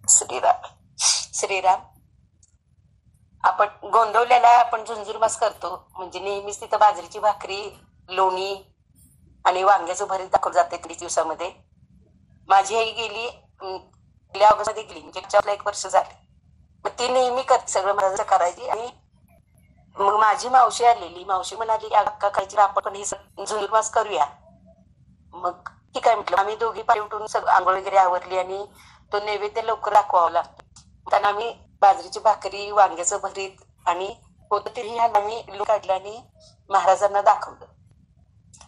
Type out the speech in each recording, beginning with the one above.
श्रीराम. श्रीराम. आपण गोंदवल्याला आपण झुंजूरमास करतो, म्हणजे नेहमीच तिथं बाजरीची भाकरी, लोणी आणि वांग्याचं भरीत दाखवलं जाते 30 दिवसामध्ये. माझी आई गेली गेल्या ऑगस्ट मध्ये गेली, म्हणजे 1 वर्ष झाले. मग ती नेहमी करते, सगळं माझं करायची. आणि मग माझी मावशी आलेली, मावशी म्हणाली की अक्का खायची, आपण पण हे झुंजूरमास करूया. मग ठीक आहे म्हटलं. आम्ही दोघी पाय उठून सगळं आंघोळ वगैरे आवरली आणि तो नैवेद्य लवकर दाखवावा लागतो. त्यांना आम्ही बाजरीची भाकरी, वांग्याचं भरीत आणि होतं तेही आम्ही काढलं आणि महाराजांना दाखवलं,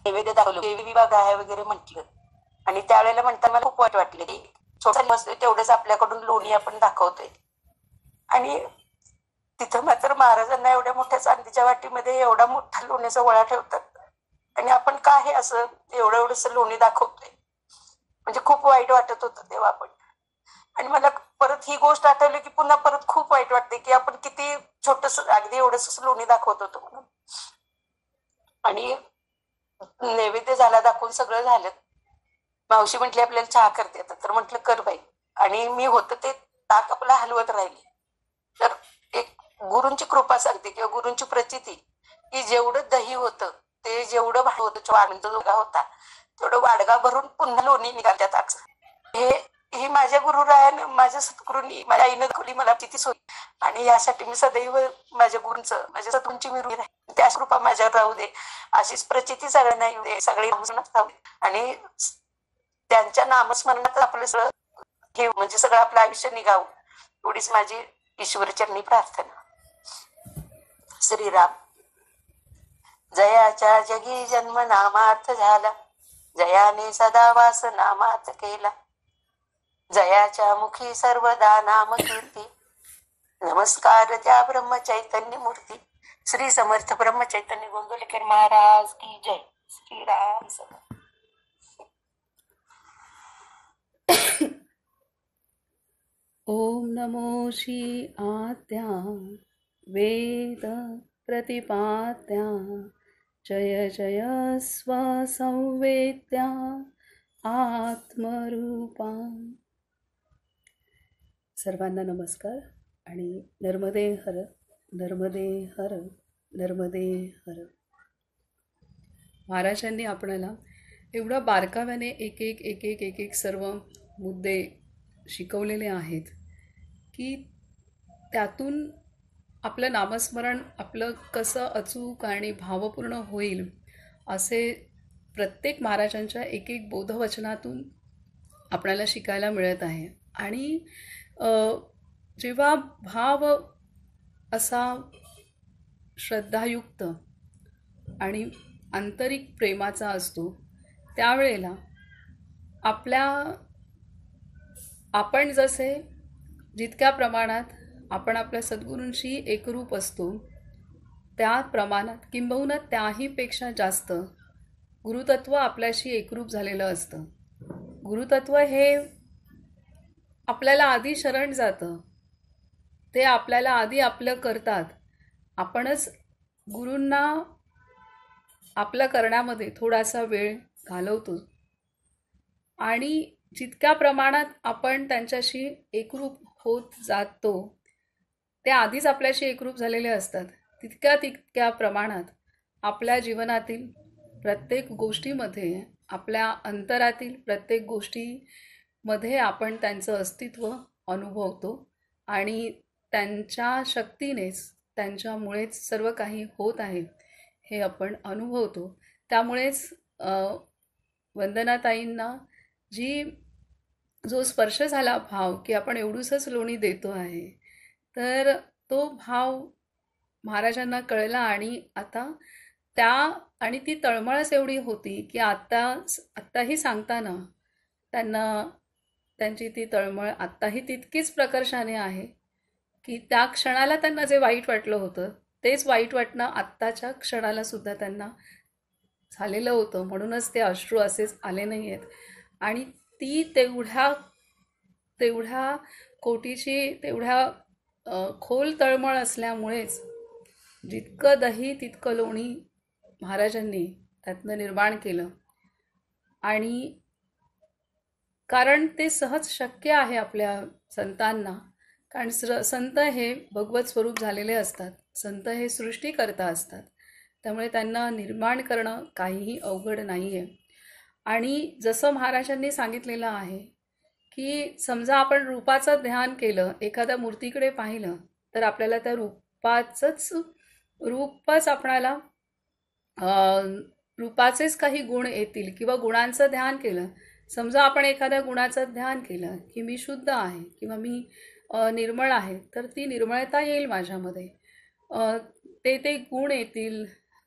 नैवेद्य दाखवलं. देवी बघा आहे वगैरे म्हटलं. आणि त्यावेळेला म्हणताना मला खूप वाईट वाटलं की छोटा मस्त तेवढंच आपल्याकडून लोणी आपण दाखवतोय. आणि तिथं मात्र महाराजांना एवढ्या मोठ्या चांदीच्या वाटीमध्ये एवढा मोठा लोण्याचा गोळा ठेवतात, आणि आपण का हे असं एवढं एवढंच लोणी दाखवतोय. म्हणजे खूप वाईट वाटत होतं तेव्हा आपण. आणि मला परत ही गोष्ट आठवली की पुन्हा परत खूप वाईट वाटते की आपण किती छोटस, अगदी एवढंच लोणी दाखवत होतो म्हणून. आणि नैवेद्य झाला, दाखवून सगळं झालं. मावशी म्हटली आपल्याला चहा करते आता, तर म्हटलं कर बाई. आणि मी होतं ते ताक आपला हलवत राहिली. तर एक गुरूंची कृपा सांगते किंवा गुरूंची प्रचिती की जेवढं दही होतं ते जेवढं भाड होतं, वाढचा जोगा होता तेवढं वाडगा भरून पुन्हा लोणी निघाल्या ताकचं. हे ही माझ्या गुरुरायानं, माझ्या सद्गुरूंनी, माझ्या आईनं दाखवली मला किती सोयी. आणि यासाठी मी सदैव माझ्या गुरूंचं, माझ्या सद्गुरूंची मी ऋणी राहील. त्या कृपा माझ्यावर राहू दे, अशीच प्रचिती सगळ्यांना येऊ दे, सगळे आणि त्यांच्या नामस्मरणात आपलं सगळं हे म्हणजे सगळं आपलं आयुष्य निघावं, एवढीच माझी ईश्वरचरणी प्रार्थना. श्रीराम. जयाच्या जगी जन्म नामार्थ झाला, जयाने सदा वास नामात केला. जयाच्या मुखी सर्वदा नाम कीर्ती, नमस्कार त्या ब्रह्म चैतन्य मूर्ती. श्री समर्थ ब्रह्म चैतन्य गोंदवलेकर महाराज की जय. श्रीराम समर्थ. ओम नमो श्री आद्या वेद प्रतिपाद्या, जय जय स्वसंवेद्या आत्मरूपा. सर्वांना नमस्कार. आणि नर्मदे हर, नर्मदे हर, नर्मदे हर. महाराजांनी आपणाला एवढं बारकाव्याने एक एक एक एक एक एक सर्व मुद्दे शिकवलेले आहेत की त्यातून आपलं नामस्मरण आपलं कसं अचूक आणि भावपूर्ण होईल, असे प्रत्येक महाराजांच्या एक एक बोधवचनातून आपल्याला शिकायला मिळत आहे. आणि जेव्हा भाव असा श्रद्धायुक्त आणि आंतरिक प्रेमाचा असतो, त्यावेळेला आपण जसे जितक्या प्रमाणात आपण आपल्या सद्गुरूंशी एकरूप असतो, त्या प्रमाणात किंबहुना त्याहीपेक्षा जास्त गुरुतत्व आपल्याशी एकरूप झालेलं असतं. गुरुतत्व हे आपल्याला आधी शरण जातं, ते आपल्याला आधी आपलं करतात. आपणच गुरूंना आपलं करण्यामध्ये थोडासा वेळ घालवतो. आणि जितक्या प्रमाणात आपण त्यांच्याशी एकरूप होत जातो, ते आधीच आपल्याशी एकरूप झालेले असतात. तितक्या प्रमाणात आपल्या जीवनातील प्रत्येक गोष्टीमध्ये, आपल्या अंतरातील प्रत्येक गोष्टीमध्ये आपण त्यांचं अस्तित्व अनुभवतो. आणि त्यांच्या शक्तीनेच, त्यांच्यामुळेच सर्व काही होत आहे हे आपण अनुभवतो. त्यामुळेच वंदनाताईंना जो स्पर्श झाला भाव की आपण एवढूसच लोणी देतो आहे, तर तो भाव महाराजांना कळला. आणि आता आणि ती तळमळच एवढी होती की आत्ताही सांगताना त्यांना त्यांची ती तळमळ आत्ताही तितकीच प्रकर्षाने आहे की त्या क्षणाला त्यांना जे वाईट वाटलं होतं, तेच वाईट वाटणं आत्ताच्या क्षणाला सुद्धा त्यांना झालेलं होतं. म्हणूनच ते अश्रू असेच आले नाही आहेत. आणि ती तेवढ्या कोटीची, तेवढ्या खोल तळमळ असल्यामुळेच जितकं दही तितकं लोणी महाराजांनी त्यातनं निर्माण केलं. आणि कारण ते सहज शक्य आहे आपल्या संतांना. कारण संत हे भगवत स्वरूप झालेले असतात. संत हे सृष्टीकर्ता असतात. त्यामुळे त्यांना निर्माण करणं काहीही अवघड नाही आहे. आणि जसं महाराजांनी सांगितलेलं आहे, की समजा आपण रूपाचं ध्यान केलं, एखाद्या मूर्तीकडे पाहिलं, तर आपल्याला त्या रूपच आपणाला रूपाचेच काही गुण येतील किंवा गुणांचं ध्यान केलं. समजा आपण एखाद्या गुणाचं ध्यान केलं की मी शुद्ध आहे किंवा मी निर्मळ आहे, तर ती निर्मळता येईल माझ्यामध्ये. अ, ते गुण येतील,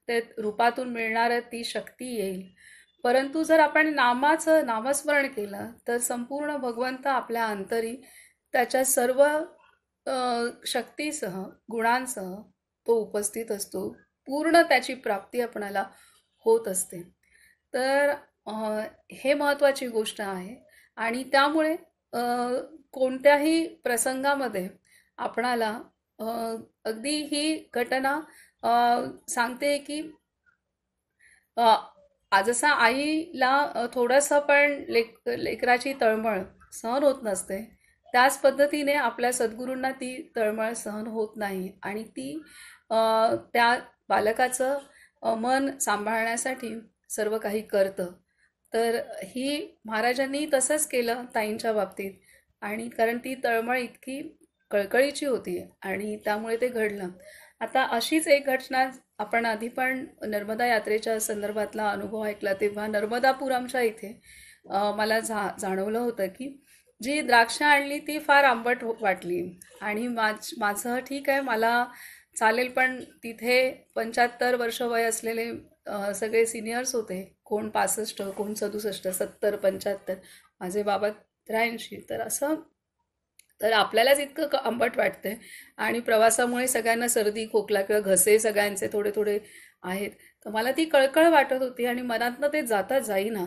ते रूपातून मिळणारं ती शक्ती येईल. परंतु जर आपण नामाचं नामस्मरण केलं तर संपूर्ण भगवंत आपल्या अंतरी त्याच्या सर्व शक्तीसह गुणांसह तो उपस्थित असतो. पूर्ण त्याची प्राप्ती आपणाला होत असते. तर अ, हे महत्त्वाची गोष्ट आहे. आणि त्यामुळे कोणत्याही प्रसंगामध्ये आपणाला अ, अगदी ही घटना अ, सांगते की अ, जसं आईला थोडंसं पण लेकराची तळमळ सहन होत नसते, त्याच पद्धतीने आपल्या सद्गुरूंना ती तळमळ सहन होत नाही आणि ती अ, त्या बालकाचं मन सांभाळण्यासाठी सर्व काही करतं. तर ही महाराजांनी तसंच केलं ताईंच्या बाबतीत. आणि कारण ती तळमळ इतकी कळकळीची होती आणि त्यामुळे ते घडलं. आता अशीच एक घटना आपण आधी पण नर्मदा यात्रेच्या संदर्भातला अनुभव ऐकला तेव्हा नर्मदापूर आमच्या इथे मला जाणवलं होतं की जी द्राक्षं आणली ती फार आंबट वाटली. आणि माझं ठीक आहे, मला चालेल, पण तिथे 75 वर्ष वय असलेले सगळे सिनियर्स होते. कोण 65, कोण 67, 70, 75, माझे बाबा 83. तर असं, तर आपल्यालाच इतकं आंबट वाटतंय आणि प्रवासामुळे सगळ्यांना सर्दी खोकला किंवा घसे सगळ्यांचे थोडे थोडे आहेत. तर मला ती कळकळ वाटत होती आणि मनातनं ते जाता जाईना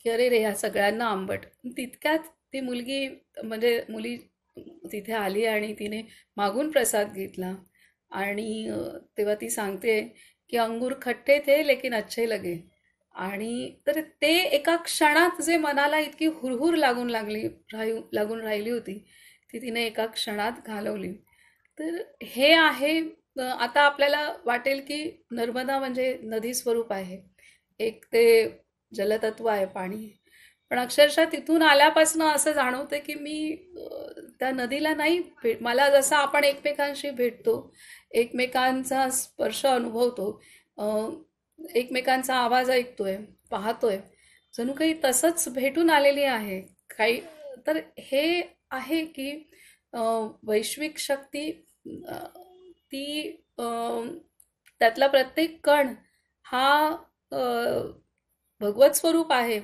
की अरे रे, ह्या सगळ्यांना आंबट. तितक्यात ती मुलगी, म्हणजे मुली तिथे आली आणि तिने मागून प्रसाद घेतला. आणि तेव्हा ती सांगते की अंगूर खट्टे थे लेकिन अच्छे लगे. आणि तर ते एका क्षणात जे मनाला इतकी हुरहुर लागून राहिली होती, ती तिने एका क्षणात घालवली. तर हे आहे. आता आपल्याला वाटेल की नर्मदा म्हणजे नदी स्वरूप आहे, एक ते जलतत्व आहे, पाणी. पण अक्षरशः तिथून आल्यापासून असं जाणवतं की मी त्या नदीला नाही मला जसं आपण एकमेकांशी भेटतो, एकमेकांचा स्पर्श अनुभवतो, एकमेकांचा आवाज ऐकतोय, पाहतोय, जणू काही तसंच भेटून आलेली आहे काही. तर हे आहे की वैश्विक शक्ती, अ, ती त्यातला प्रत्येक कण हा अ, भगवत स्वरूप आहे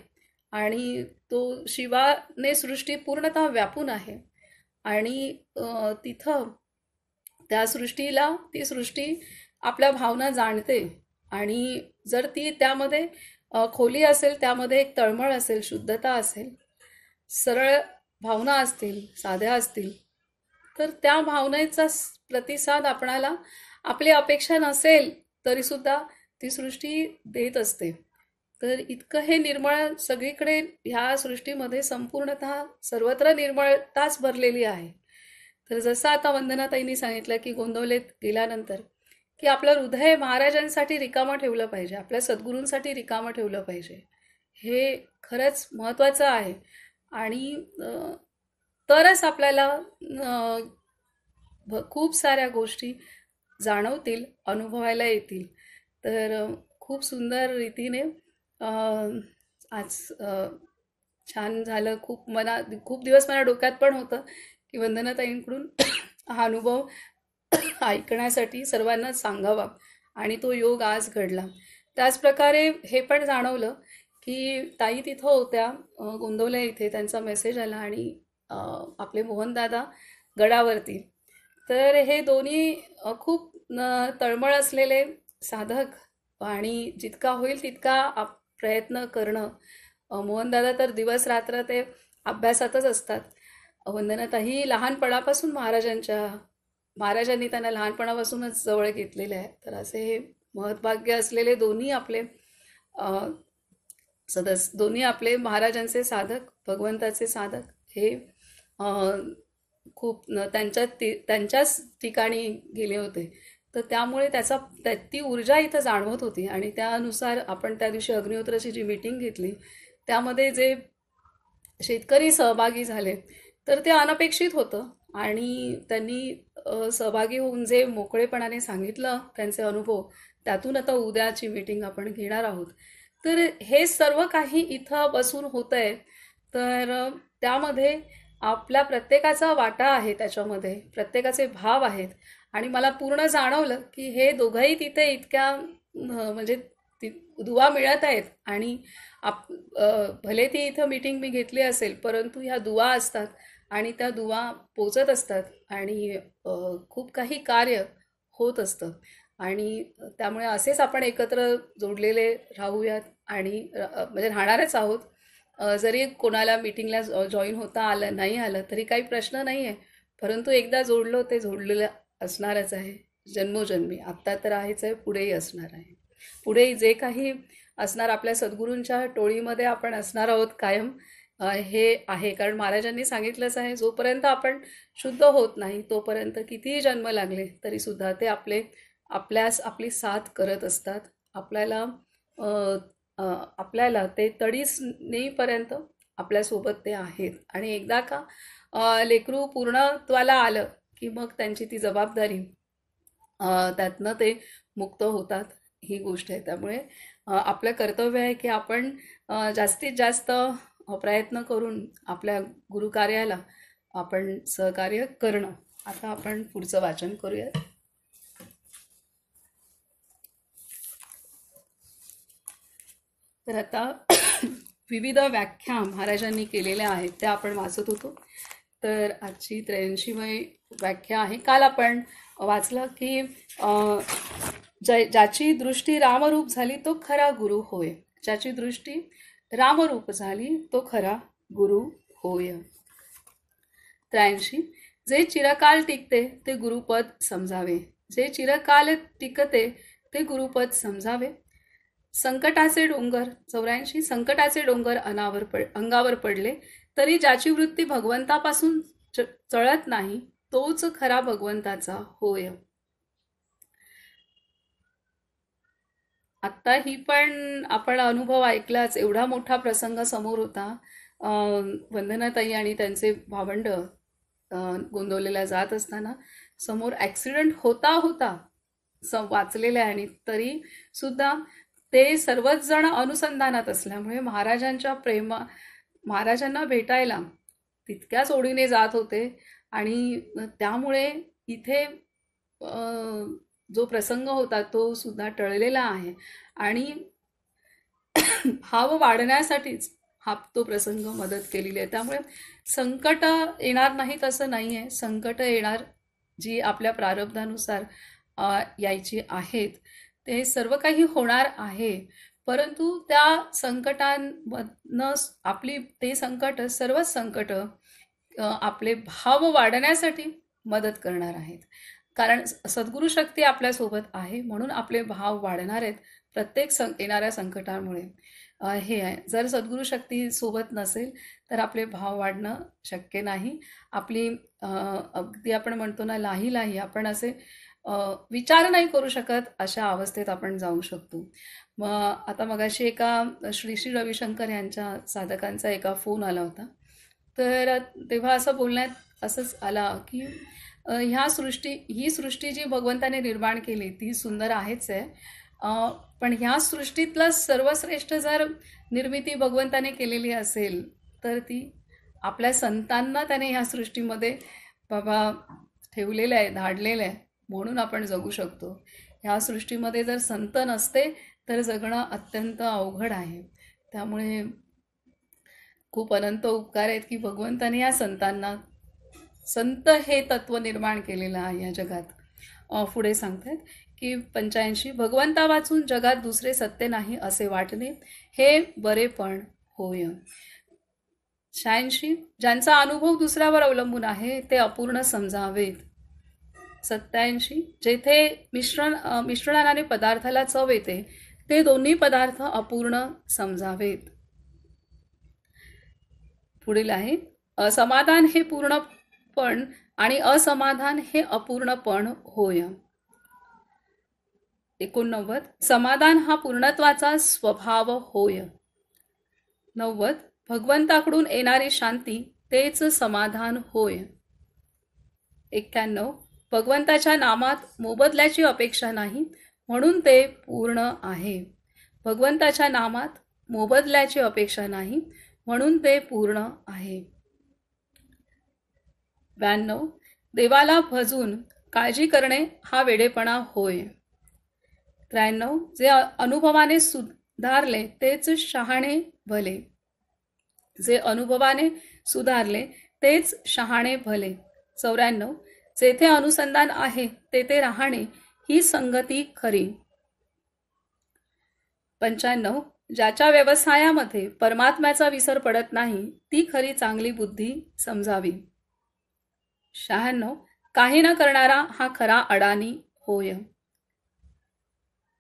आणि तो शिवाने सृष्टी पूर्णतः व्यापून आहे. आणि तिथं त्या सृष्टीला, ती सृष्टी आपल्या भावना जाणते. आणि जर ती त्यामध्ये खोली असेल, त्यामध्ये एक तळमळ असेल, शुद्धता असेल, सरळ भावना असतील, साध्या असतील, तर त्या भावनेचा प्रतिसाद आपणाला, आपली अपेक्षा नसेल तरीसुद्धा ती सृष्टी देत असते. तर इतकं हे निर्मळ सगळीकडे ह्या सृष्टीमध्ये संपूर्णतः सर्वत्र निर्मळताच भरलेली आहे. तर जसं आता वंदनाताईंनी सांगितलं की गोंदवलेत गेल्यानंतर की आपलं हृदय महाराजांसाठी रिकामं ठेवलं पाहिजे, आपल्या सद्गुरूंसाठी रिकामं ठेवलं पाहिजे. हे खरंच महत्त्वाचं आहे. आणि तरच आपल्याला खूप साऱ्या गोष्टी जाणवतील, अनुभवायला येतील. तर खूप सुंदर रीतीने आज छान झालं. खूप दिवस मला डोक्यात पण होतं की वंदनाताईंकडून हा अनुभव ऐकण्यासाठी सर्वांना सांगावा आणि तो योग आज घडला. त्याचप्रकारे हे पण जाणवलं की ताई तिथं होत्या गोंदवल्या इथे, त्यांचा मेसेज आला आणि आपले मोहनदादा गडावरती. तर हे दोन्ही खूप तळमळ असलेले साधक आणि जितका होईल तितका प्रयत्न करणं. मोहनदादा तर दिवस रात्र ते अभ्यासातच असतात. वंदनाताई लहानपणापासून महाराजांनी त्यांना लहानपणापासूनच जवळ घेतलेले आहे. तर असे हे महत्भाग्य असलेले दोन्ही आपले सदस्य दोन्ही आपले महाराजांचे साधक, भगवंताचे साधक हे अ, खूप त्यांच्याच ठिकाणी गेले होते. तर त्यामुळे ती ऊर्जा इथं जाणवत होती आणि त्यानुसार आपण त्या दिवशी अग्निहोत्राची जी मीटिंग घेतली त्यामध्ये जे शेतकरी सहभागी झाले तर ते अनपेक्षित होतं आणि त्यांनी सहभागी होऊन जे मोकळेपणाने सांगितलं त्यांचे अनुभव, त्यातून आता उद्याची मीटिंग आपण घेणार आहोत. तर हे सर्व काही इथं बसून होतंय. तर त्यामध्ये आपल्या प्रत्येकाचा वाटा आहे, त्याच्यामध्ये प्रत्येकाचे भाव आहेत आणि मला पूर्ण जाणवलं की हे दोघंही तिथे इतक्या म्हणजे दुवा मिळत आहेत आणि भले ती इथं मीटिंग मी घेतली असेल परंतु ह्या दुवा असतात आणि त्या दुवा पोचत असतात आणि खूप काही कार्य होत असतं आणि त्यामुळे असेच आपण एकत्र जोडलेले राहूयात आणि म्हणजे राहणारच आहोत. जरी कोणाला मीटिंगला जॉईन होता आलं नाही आलं तरी काही प्रश्न नाही आहे, परंतु एकदा जोडलो ते जोडलेलं असणारच आहे जन्मोजन्मी. आत्ता तर आहेच आहे, पुढेही असणार आहे. पुढे जे काही असणार आपल्या सद्गुरूंच्या टोळीमध्ये आपण असणार आहोत कायम. हे आहे कारण महाराजांनी सांगितलंच आहे, जोपर्यंत आपण शुद्ध होत नाही तोपर्यंत कितीही जन्म लागले तरी सुद्धा ते आपली साथ करत असतात. आपल्याला अ, अ, आपल्याला ते तडीस नेईपर्यंत आपल्यासोबत ते आहेत आणि एकदा का लेकरू पूर्णत्वाला आलं की मग त्यांची ती जबाबदारी त्यातनं ते मुक्त होतात. ही गोष्ट आहे. त्यामुळे आपलं कर्तव्य आहे की आपण जास्तीत जास्त प्रयत्न करून आपल्या गुरुकार्याला आपण सहकार्य करणं. आता आपण पुढचं वाचन करूया. तर आता विविध व्याख्या महाराजांनी केलेल्या आहेत त्या आपण वाचत होतो. तर आजची 83वी व्याख्या आहे. काल आपण वाचलं की ज्याची दृष्टी रामरूप झाली तो खरा गुरु होय. ज्याची दृष्टी रामरूप झाली तो खरा गुरु होय. 83 जे चिरकाल टिकते ते गुरुपद समजावे. जे चिरकाल टिकते ते गुरुपद समजावे. संकटाचे डोंगर 84 संकटाचे डोंगर अंगावर पडले तरी ज्याची वृत्ती भगवंतापासून चळत नाही तोच खरा भगवंताचा होय. आत्ता ही पण आपण अनुभव ऐकलाच. एवढा मोठा प्रसंग समोर होता. वंदनाताई आणि त्यांचे भावंड गोंदवलेला जात असताना समोर ॲक्सिडेंट होता वाचलेले आहे आणि तरी सुद्धा ते सर्वच जण अनुसंधानात असल्यामुळे महाराजांना भेटायला तितक्याच ओढीने जात होते आणि त्यामुळे इथे जो प्रसंग होता तो सुद्धा टळलेला आहे आणि भाव वाढण्यासाठीच तो प्रसंग मदत केलेली आहे. त्यामुळे संकट येणार नाहीत असं नाही आहे. संकट येणार जी आपल्या प्रारब्धानुसार यायची आहेत ते सर्व काही होणार आहे, परंतु त्या संकटांमधनं ते संकट सर्वच संकट आपले भाव वाढण्यासाठी मदत करणार आहेत. कारण सद्गुरू शक्ती आपल्यासोबत आहे म्हणून आपले भाव वाढणार आहेत प्रत्येक येणाऱ्या संकटामुळे. हे आहे. जर सद्गुरू शक्ती सोबत नसेल तर आपले भाव वाढणं शक्य नाही. आपली अगदी आपण म्हणतो ना लाही आपण असे विचार नाही करू शकत अशा अवस्थेत आपण जाऊ शकतो. मग आता मगाशी एका श्री श्री रविशंकर यांच्या साधकांचा एका फोन आला होता. तर तेव्हा असं बोलण्यात असंच आला की ही सृष्टी जी भगवंताने निर्माण केली ती सुंदर आहेच आहे, पण ह्या सृष्टीतलं सर्वश्रेष्ठ जर निर्मिती भगवंताने केलेली असेल तर ती आपल्या संतांना त्याने ह्या सृष्टीमध्ये बाबा ठेवलेलं आहे, धाडलेलं आहे म्हणून आपण जगू शकतो. ह्या सृष्टीमध्ये जर संत नसते तर जगणं अत्यंत अवघड आहे. त्यामुळे खूप अनंत उपकार आहेत की भगवंताने या संत हे तत्व निर्माण केलेलं आहे या जगात. पुढे सांगतात की 85 भगवंता वाचून जगात दुसरे सत्य नाही असे वाटणे हे बरेपण होय. 86 ज्यांचा अनुभव दुसऱ्यावर अवलंबून आहे ते अपूर्ण समजावेत. 87 जेथे मिश्रणाने पदार्थाला चव येते ते दोन्ही पदार्थ अपूर्ण समजावेत. पुढील आहे समाधान हे पूर्णपण आणि असमाधान हे अपूर्णपण होय. 89 समाधान हा पूर्णत्वाचा स्वभाव होय. 90 भगवंताकडून येणारी शांती तेच समाधान होय. 91 भगवंताच्या नामात मोबदल्याची अपेक्षा नाही म्हणून ते पूर्ण आहे. भगवंताच्या नामात मोबदल्याची अपेक्षा नाही म्हणून ते पूर्ण आहे. 92 देवाला भजून काळजी करणे हा वेडेपणा होय. 93 जे अनुभवाने सुधारले तेच शहाणे भले. जे अनुभवाने सुधारले तेच शहाणे भले. 94 जेथे अनुसंधान आहे तेथे राहणे ही संगती खरी. 95 ज्याच्या व्यवसायामध्ये परमात्म्याचा विसर पडत नाही ती खरी चांगली बुद्धी समजावी. 96 काही न करणारा हा खरा अडाणी होय.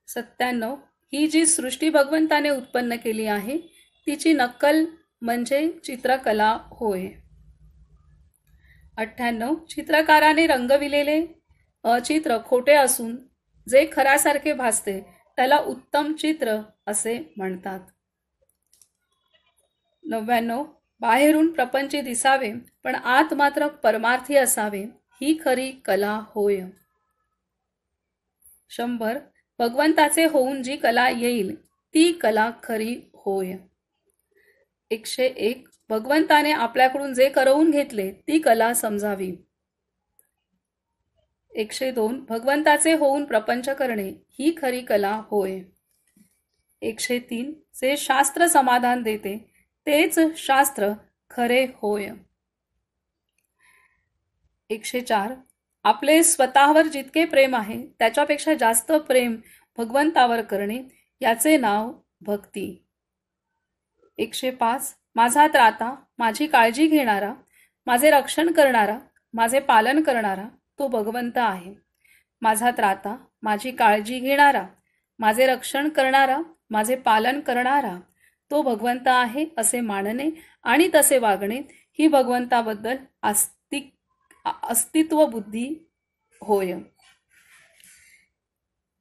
97 ही जी सृष्टी भगवंताने उत्पन्न केली आहे तिची नक्कल म्हणजे चित्रकला होय. 98 चित्रकाराने रंगविलेले चित्र खोटे असून जे खऱ्यासारखे भासते त्याला उत्तम चित्र असे म्हणतात. 99 बाहेरून प्रपंची दिसावे पण आत मात्र परमार्थी असावे ही खरी कला होय. 100 भगवंताचे होऊन जी कला येईल ती कला खरी होय. 101 भगवंताने आपल्याकडून जे करवून घेतले ती कला समजावी. 102 भगवंताचे होऊन प्रपंच करणे ही खरी कला होय. 103 जे शास्त्र समाधान देते तेच शास्त्र खरे होय. 104 आपले स्वतःवर जितके प्रेम आहे त्याच्यापेक्षा जास्त प्रेम भगवंतावर करणे याचे नाव भक्ती. 105 माझा त्राता माझी काळजी घेणारा माझे रक्षण करणारा माझे पालन करणारा तो भगवंत आहे. माझा त्राता माझी काळजी घेणारा माझे रक्षण करणारा माझे पालन करणारा तो भगवंत आहे असे मानणे आणि तसे वागणे ही भगवंताबद्दल अस्तित्व बुद्धी होय.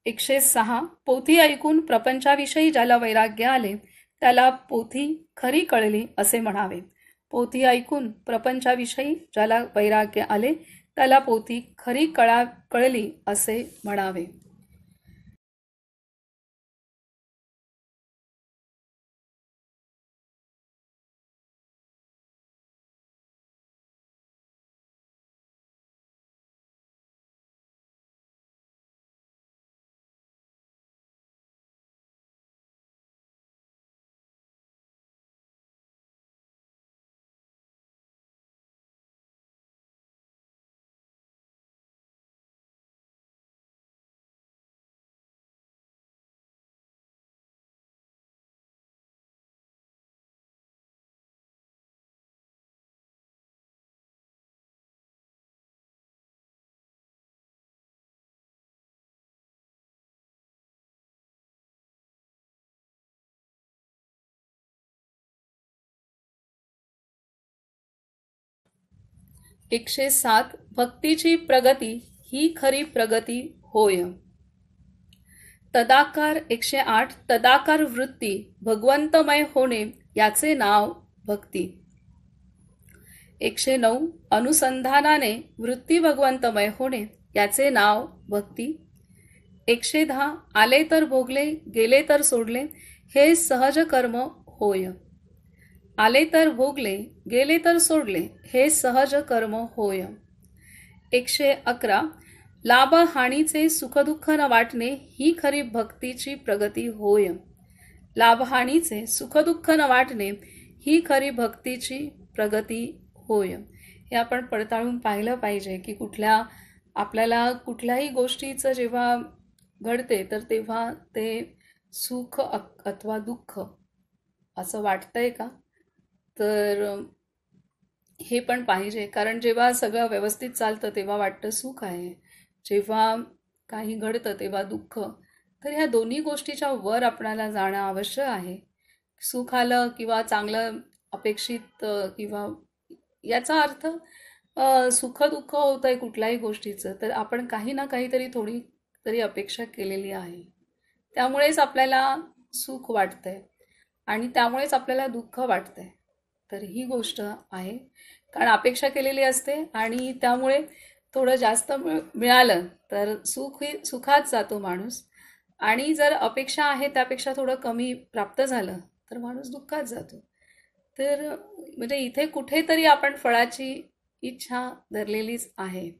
106 पोथी ऐकून प्रपंचाविषयी ज्याला वैराग्य आले त्याला पोथी खरी कळली असे म्हणावे. पोथी ऐकून प्रपंचाविषयी ज्याला वैराग्य आले त्याला पोथी खरी कळली असे म्हणावे. एकशे 7 भक्तीची प्रगती ही खरी प्रगती होय. तदाकार 108 तदाकार वृत्ती भगवंतमय होणे याचे नाव भक्ती. 109 अनुसंधानाने वृत्ती भगवंतमय होणे याचे नाव भक्ती. 110 आले तर भोगले गेले तर सोडले हे सहज कर्म होय. आले तर भोगले गेले तर सोडले हे सहज कर्म होय. 111 लाभ हानीचे सुखदुःख न वाटणे ही खरी भक्तीची प्रगती होय. लाभहानीचे सुखदुःख न वाटणे ही खरी भक्तीची प्रगती होय. हे आपण पडताळून पाहिलं पाहिजे की आपल्याला कुठल्याही गोष्टीचं जेव्हा घडते तर तेव्हा ते सुख अथवा दुःख असं वाटतंय का, तर हे पण पाहिजे. कारण जेव्हा सगळं व्यवस्थित चालतं तेव्हा वाटतं सुख आहे, जेव्हा काही घडतं तेव्हा दुःख. तर ह्या दोन्ही गोष्टीच्या वर आपल्याला जाणं आवश्यक आहे. सुख आलं किंवा चांगलं अपेक्षित किंवा याचा अर्थ सुख दुःख होत आहे कुठल्याही गोष्टीचं, तर आपण काही ना काहीतरी थोडी तरी अपेक्षा केलेली आहे. त्यामुळेच आपल्याला सुख वाटतंय आणि त्यामुळेच आपल्याला दुःख वाटतंय. तर ही गोष्ट आहे. कारण अपेक्षा केलेली असते आणि त्यामुळे थोडं जास्त मिळालं तर सुखात जातो माणूस, आणि जर अपेक्षा आहे त्यापेक्षा थोडं कमी प्राप्त झालं तर माणूस दुःखात जातो. तर म्हणजे इथे कुठेतरी आपण फळाची इच्छा धरलेलीच आहे.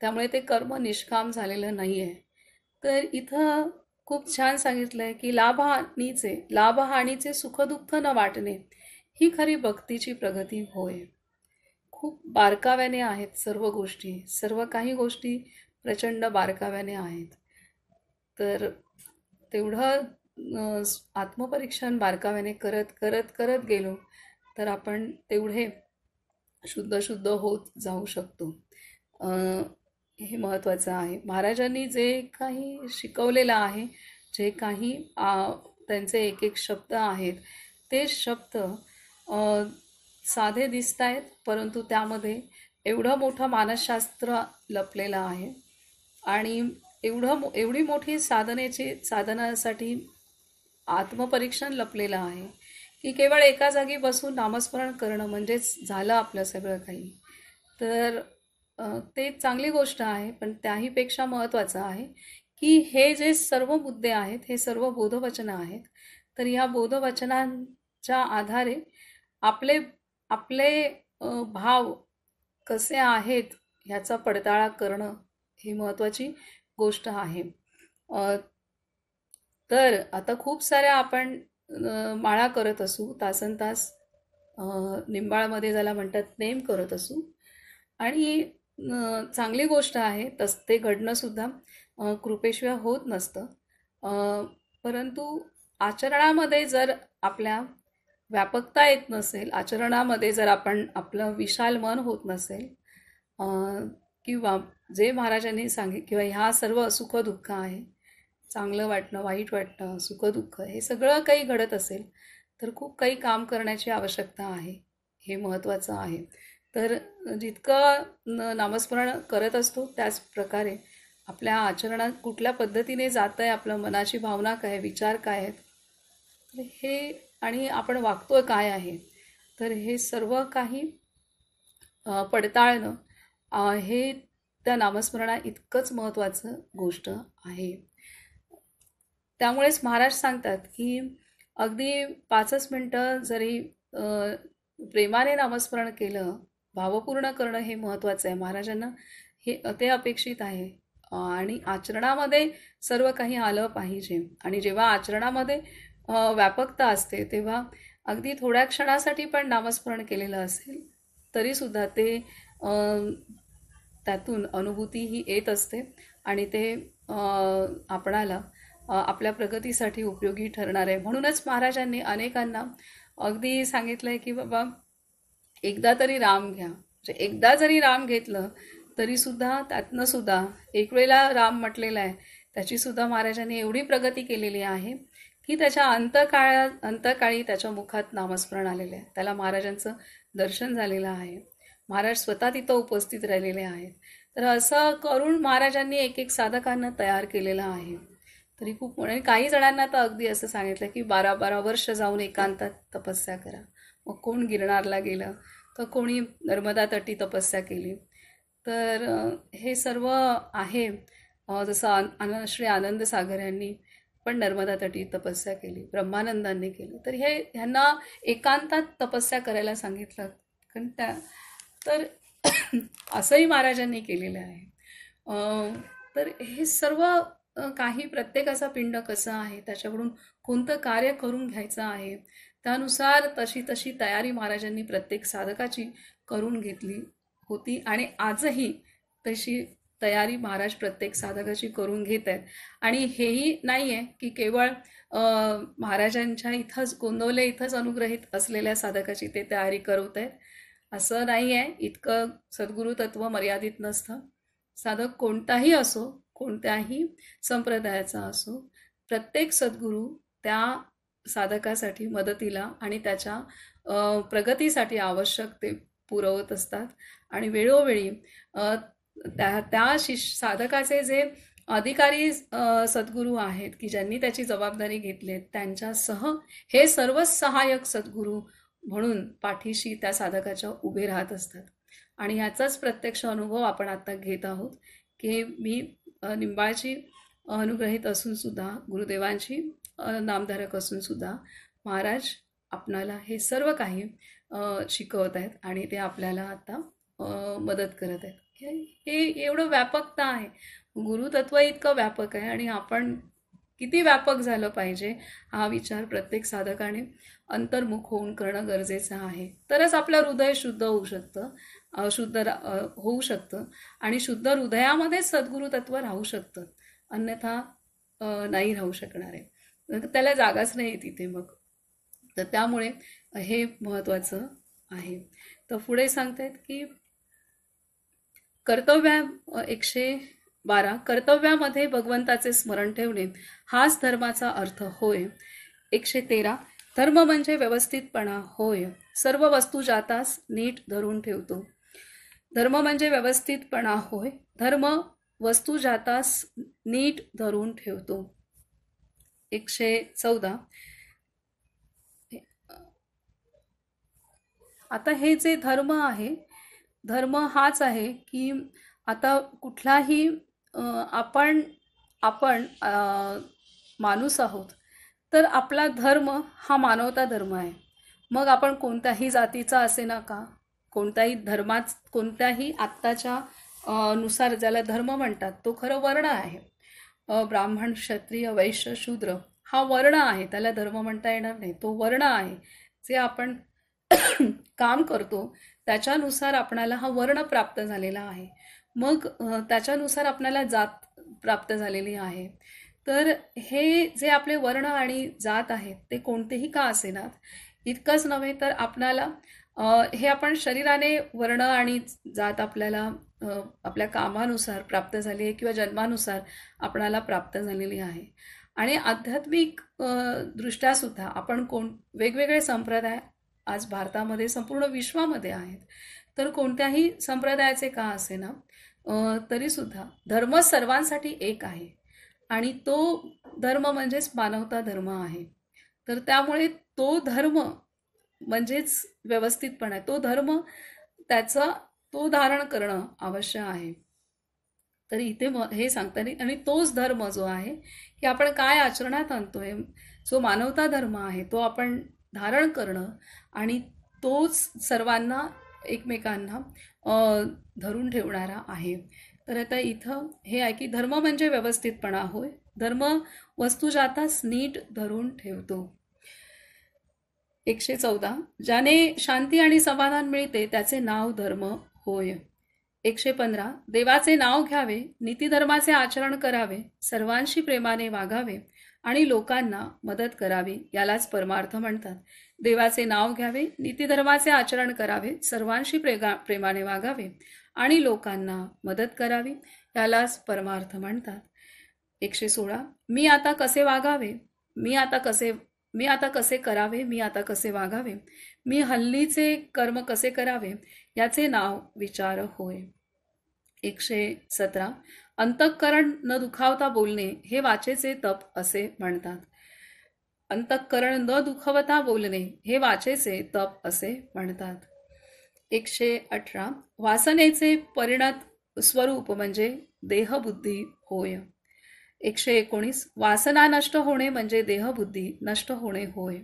त्यामुळे ते कर्म निष्काम झालेलं नाही आहे. तर इथं खूप छान सांगितलंय की लाभहानीचे सुखदुःख न वाटणे ही खरी भक्तीची प्रगती होय. खूप बारकाव्याने आहेत सर्व गोष्टी, सर्व काही गोष्टी प्रचंड बारकाव्याने आहेत. तर तेवढं आत्मपरीक्षण बारकाव्याने करत करत करत गेलो तर आपण तेवढे शुद्ध शुद्ध होत जाऊ शकतो. हे महत्त्वाचं आहे. महाराजांनी जे काही शिकवलेलं आहे, जे काही त्यांचे एक एक शब्द आहेत, ते शब्द साधे दिसत आहेत, परंतु त्यामध्ये एवढं मोठं मानसशास्त्र लपलेलं आहे आणि एवढी मोठी साधनासाठी आत्मपरीक्षण लपलेलं आहे की केवळ एका जागी बसून नामस्मरण करणं म्हणजेच झालं आपलं सगळं काही. तर ते चांगली गोष्ट आहे, पण त्याहीपेक्षा महत्त्वाचं आहे की हे जे सर्व मुद्दे आहेत, हे सर्व बोधवचनं आहेत. तर ह्या बोधवचनांच्या आधारे आपले आपले भाव कसे आहेत ह्याचा पडताळा करणं ही महत्त्वाची गोष्ट आहे. तर आता खूप साऱ्या आपण माळा करत असू, तासनतास निंबाळमध्ये ज्याला म्हणतात नेम करत असू, आणि चांगली गोष्ट आहे, ते घडणंसुद्धा कृपेशिवाय होत नसतं. परंतु आचरणामध्ये जर आपल्या व्यापकता येत नसेल, आचरणामध्ये जर आपलं विशाल मन होत नसेल, किंवा जे महाराजांनी किंवा ह्या सर्व सुखदुःख आहे, चांगलं वाटणं, वाईट वाटणं, सुखदुःख हे सगळं काही घडत असेल तर खूप काही काम करण्याची आवश्यकता आहे. हे महत्त्वाचं आहे. तर जितकं नामस्मरण करत असतो त्याच प्रकारे आपल्या आचरणात कुठल्या पद्धतीने जात आहे, आपलं मनाची भावना काय, विचार काय आहेत, तर हे, आणि आपण वागतोय काय आहे, तर हे सर्व काही पडताळणं हे त्या नामस्मरणा इतकंच महत्त्वाचं गोष्ट आहे. त्यामुळेच महाराज सांगतात की अगदी 5च मिनटं जरी प्रेमाने नामस्मरण केलं, भावपूर्ण करणं हे महत्त्वाचं आहे. महाराजांना ते अपेक्षित आहे. आणि आचरणामध्ये सर्व काही आलं पाहिजे. आणि जेव्हा आचरणामध्ये व्यापकता असते तेव्हा अगदी थोड्या क्षणासाठी पण नामस्मरण केलेलं असेल तरीसुद्धा ते त्यातून अनुभूती ही येत असते आणि ते आपणाला आपल्या प्रगतीसाठी उपयोगी ठरणार आहे. म्हणूनच महाराजांनी अनेकांना अगदी सांगितलं आहे की बाबा एकदा तरी राम घ्या. म्हणजे एकदा जरी राम घेतलं तरीसुद्धा त्यातनं सुद्धा एक वेळेला राम म्हटलेला आहे, त्याचीसुद्धा महाराजांनी एवढी प्रगती केलेली आहे की त्याच्या अंतकाळी त्याच्या मुखात नामस्मरण आलेलं आहे. त्याला महाराजांचं दर्शन झालेलं आहे. महाराज स्वतः तिथं उपस्थित राहिलेले आहेत. तर असं करून महाराजांनी एक एक साधकांना तयार केलेलं आहे. तरी खूप, म्हणजे काही जणांना तर अगदी असं सांगितलं की 12-12 वर्ष जाऊन एकांतात तपस्या करा. मग कोण गिरनारला गेलं, तर कोणी नर्मदा तटी तपस्या केली. तर हे सर्व आहे. जसं श्री आनंद सागर यांनी पण नर्मदा तटी तपस्या केली, ब्रह्मानंदांनी केली. तर ह्यांना एकांतात तपस्या करायला सांगितलं. कारण तर असंही महाराजांनी केलेलं आहे. तर हे सर्व काही प्रत्येकाचा पिंड कसा आहे, त्याच्याकडून कोणतं कार्य करून घ्यायचं आहे, त्यानुसार तशी तयारी महाराजांनी प्रत्येक साधकाची करून घेतली होती. आणि आजही तशी तयारी महाराज प्रत्येक साधकाची करून घेत आहेत. आणि हेही नाही आहे की केवळ महाराजांच्या इथंच, गोंदवले इथंच अनुग्रहित असलेल्या साधकाची ते तयारी करवत आहेत, असं नाही आहे. इतकं सद्गुरु तत्व मर्यादित नसतं. साधक कोणताही असो, कोणत्याही संप्रदायाचा असो, प्रत्येक सद्गुरू त्या साधकासाठी मदतीला आणि त्याच्या प्रगतीसाठी आवश्यक ते पुरवत असतात आणि वेळोवेळी अ, त्या साधकाचे जे अधिकारी सद्गुरू आहेत की ज्यांनी त्याची जबाबदारी घेतली आहे त्यांच्यासह हे सर्वच सहाय्यक सद्गुरू म्हणून पाठीशी त्या साधकाच्या उभे राहत असतात. आणि याचाच प्रत्यक्ष अनुभव आपण आता घेत आहोत की मी निंबाळची अनुग्रहित असून सुद्धा, गुरुदेवांची नामधारक असून सुद्धा महाराज आपणाला हे सर्व काही शिकवत आहेत आणि ते आपल्याला आता मदत करत आहेत. हे एवढं व्यापकता आहे. गुरुतत्व इतकं व्यापक आहे आणि आपण किती व्यापक झालं पाहिजे हा विचार प्रत्येक साधकाने अंतर्मुख होऊन करणं गरजेचं आहे. तरच आपलं हृदय शुद्ध होऊ शकतं, होऊ शकतं आणि शुद्ध हृदयामध्येच सद्गुरु तत्व राहू शकतं. अन्यथा नाही राहू शकणार आहे. त्याला जागाच नाही तिथे मग. तर त्यामुळे हे महत्त्वाचं आहे. तर पुढे सांगतायत की कर्तव्या 112 कर्तव्यामध्ये भगवंताचे स्मरण ठेवणे हाच धर्माचा अर्थ होय. 113 धर्म म्हणजे व्यवस्थितपणा होय. सर्व वस्तू जातास नीट धरून ठेवतो. धर्म म्हणजे व्यवस्थितपणा होय. धर्म वस्तू जातास नीट धरून ठेवतो. 114 आता हे जे धर्म आहे, धर्म हाच आहे की आता कुठलाही आपण आपण माणूस आहोत तर आपला धर्म हा मानवता धर्म आहे. मग आपण कोणत्याही जातीचा असे ना का, कोणत्याही धर्मात, कोणत्याही आत्ताच्या नुसार ज्याला धर्म म्हणतात तो खरं वर्ण आहे. ब्राह्मण, क्षत्रिय, वैश्य, शूद्र हा वर्ण आहे, त्याला धर्म म्हणता येणार नाही. तो वर्ण आहे. जे आपण काम करतो त्याच्यानुसार आपणाला हा वर्ण प्राप्त झालेला आहे. मग त्याच्यानुसार आपल्याला जात प्राप्त झालेली आहे. तर हे जे आपले वर्ण आणि जात आहेत ते कोणतेही का असेनात, इतकंच नव्हे तर आपणाला हे आपण शरीराने वर्ण आणि जात आपल्याला आपल्या कामानुसार प्राप्त झाली आहे किंवा जन्मानुसार आपणाला प्राप्त झालेली आहे. आणि आध्यात्मिक दृष्ट्यासुद्धा आपण वेगवेगळे संप्रदाय आज भारतामध्ये, संपूर्ण विश्वामध्ये आहेत. तर कोणत्याही संप्रदायाचे का असेना तरीसुद्धा धर्म सर्वांसाठी एक आहे आणि तो धर्म म्हणजेच मानवता धर्म आहे. तर त्यामुळे तो धर्म म्हणजेच व्यवस्थितपणा आहे. तो धर्म त्याचा तो धारण करणं आवश्यक आहे. तर इथे हे सांगताना आणि तोच धर्म जो आहे की आपण काय आचरणात आणतोय, जो मानवता धर्म आहे तो आपण धारण करणं आणि तोच सर्वांना एकमेकांना धरून ठेवणारा आहे. तर आता इथं हे आहे की धर्म म्हणजे व्यवस्थितपणा होय. धर्म वस्तू जाताच नीट धरून ठेवतो. 114 ज्याने शांती आणि समाधान मिळते त्याचे नाव धर्म होय. 115 देवाचे नाव घ्यावे, नीतिधर्माचे आचरण करावे, सर्वांशी प्रेमाने वागावे आणि लोकांना मदत करावी, यालाच परमार्थ म्हणतात. देवाचे नाव घ्यावे, नीतिधर्माचे आचरण करावे, सर्वांशी प्रेमाने वागावे आणि लोकांना मदत करावी, यालाच परमार्थ म्हणतात. 116 मी आता कसे वागावे, मी आता कसे करावे, मी आता कसे वागावे, मी हल्लीचे कर्म कसे करावे, याचे नाव विचार होय. 117 अंतःकरण न दुखावता बोलणे हे वाचेचे तप असे म्हणतात. अंतःकरण न दुखवता बोलणे हे वाचेचे तप असे म्हणतात. 118 वासनेचे परिणत स्वरूप म्हणजे देहबुद्धी होय. 119 वासना नष्ट होणे म्हणजे देहबुद्धी नष्ट होणे होय.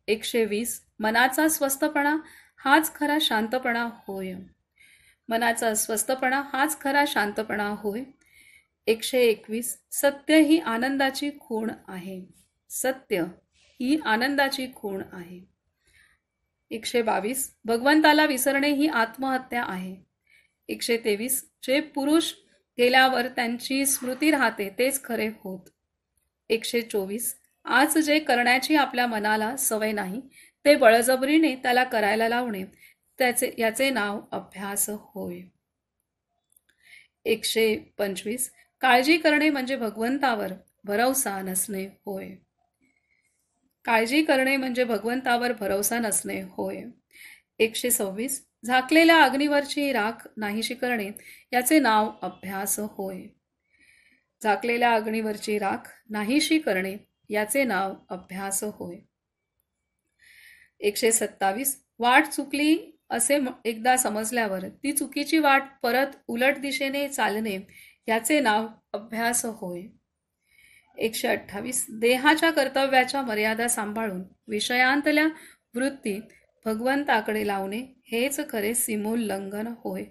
120 मनाचा स्वस्थपणा हाच खरा शांतपणा होय. मनाचा स्वस्थपणा हाच खरा शांतपणा होय. 121 सत्य ही आनंदाची खूण आहे. सत्य ही आनंदाची खूण आहे. 122 भगवंताला विसरणे ही आत्महत्या आहे. 123 जे पुरुष गेल्यावर त्यांची स्मृती राहते तेच खरे होत. 124 आज जे करण्याची आपल्या मनाला सवय नाही ते बळजबरीने त्याला करायला लावणे याचे नाव अभ्यास होय. 125 काळजी करणे म्हणजे भगवंतावर भरवसा नसणे होय. काळजी करणे म्हणजे भगवंतावर भरवसा नसणे होय. 126. झाकलेल्या अग्नीवरची राख नाहीशी करणे याचे नाव अभ्यास होय. झाकलेल्या अग्नीवरची राख नाहीशी करणे याचे नाव अभ्यास होय. 127. वाट चुकली असे एकदा समजल्यावर ती चुकीची वाट परत उलट दिशेने चालणे याचे नाव अभ्यास होय. 128. देहाच्या कर्तव्याच्या मर्यादा सांभाळून विषयांतल्या वृत्ती भगवंताकडे लावणे हेच खरे सीमोल्लंघन होय.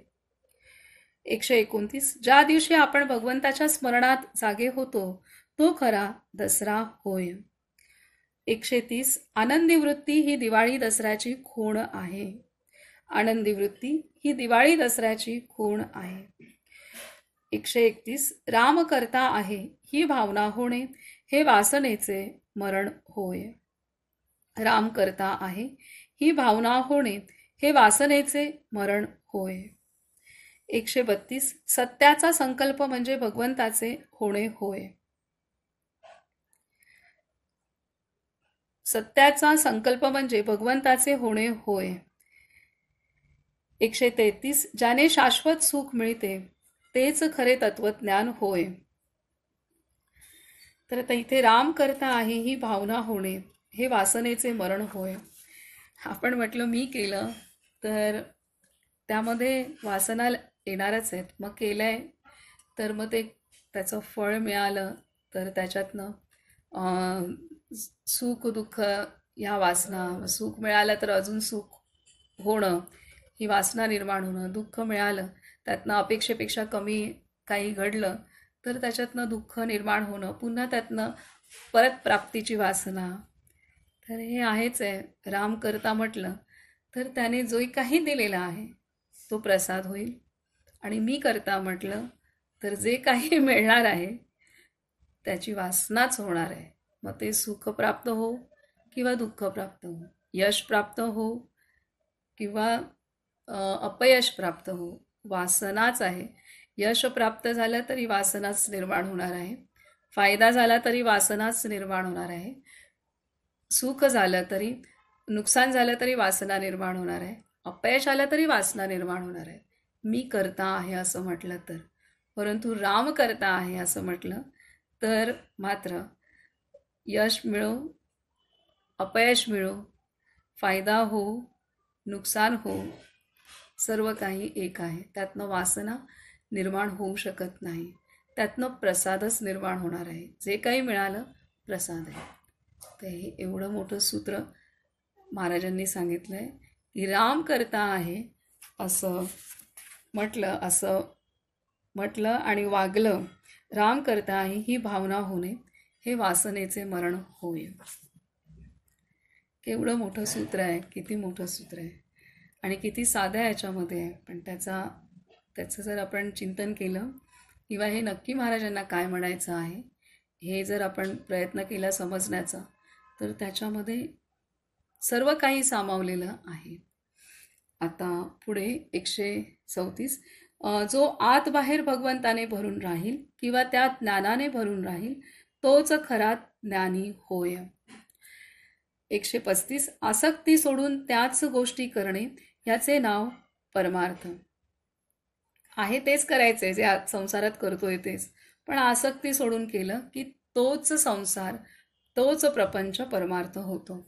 129. ज्या दिवशी आपण भगवंताच्या स्मरणात जागे होतो तो खरा दसरा होय. 130. आनंदी वृत्ती ही दिवाळी दसऱ्याची खूण आहे. आनंदी वृत्ती ही दिवाळी दसऱ्याची खूण आहे. 131. राम करता आहे ही भावना होणे हे वासनेचे मरण होय. राम करता आहे ही भावना होणे हे वासनेचे मरण होय. 132. सत्याचा संकल्प म्हणजे भगवंताचे होणे होय. सत्याचा संकल्प म्हणजे भगवंताचे होणे होय. 133. ज्याने शाश्वत सुख मिळते तेच खरे तत्वज्ञान होय. तर आता इथे राम करता आहे ही भावना होणे हे वासनेचे मरण होय. आपण म्हटलं मी केलं तर त्यामध्ये वासना येणारच आहेत. मग केलंय तर मग ते त्याचं फळ मिळालं तर त्याच्यातनं सुख दुःख ह्या वासना, सुख मिळालं तर अजून सुख होणं ही वासना निर्माण होणं, दुःख मिळालं त्यातनं अपेक्षेपेक्षा कमी काही घडलं तर त्याच्यातनं दुःख निर्माण होणं, पुन्हा त्यातनं परत प्राप्तीची वासना. तर हे आहेच आहे. राम करता म्हटलं तर त्याने जो काही दिलेला आहे तो प्रसाद होईल, आणि मी करता म्हटलं तर जे काही मिळणार आहे त्याची वासनाच होणार आहे. मग ते सुख प्राप्त हो किंवा दुःख प्राप्त हो, यश प्राप्त हो किंवा अपयश प्राप्त हो, वासनाच आहे. यश प्राप्त झालं तरी वासनाच निर्माण होणार आहे. फायदा झाला तरी वासनाच निर्माण होणार आहे. सुख झालं तरी, नुकसान झालं तरी वासना निर्माण होणार आहे. अपयश आलं तरी वासना निर्माण होणार आहे. मी करता आहे असं म्हटलं तर. परंतु राम करता आहे असं म्हटलं तर मात्र यश मिळो, अपयश मिळो, फायदा हो, नुकसान हो, सर्व काही एक आहे. त्यातनं वासना निर्माण होऊ शकत नाही. त्यातनं प्रसादच निर्माण होणार आहे. जे काही मिळालं प्रसाद आहे. तर हे एवढं मोठं सूत्र महाराजांनी सांगितलं आहे की राम करता आहे असं म्हटलं आणि वागलं. राम करता आहे ही भावना होणे हे वासनेचे मरण होय. केवढं मोठं सूत्र आहे, किती मोठं सूत्र आहे आणि किती साध्या याच्यामध्ये आहे. पण त्याचं जर आपण चिंतन केलं किंवा हे नक्की महाराजांना काय म्हणायचं आहे हे जर आपण प्रयत्न केला समजण्याचा तर त्याच्यामध्ये सर्व काही सामावलेलं आहे. आता पुढे 134. जो आत बाहेर भगवंताने भरून राहील किंवा त्या ज्ञानाने भरून राहील तोच खरा ज्ञानी होय. 135. आसक्ती सोडून त्याच गोष्टी करणे याचे नाव परमार्थ आहे. तेच करायचे जे संसारात करतोय तेच, पण आसक्ती सोडून केलं की तोच संसार, तोच प्रपंच परमार्थ होतो.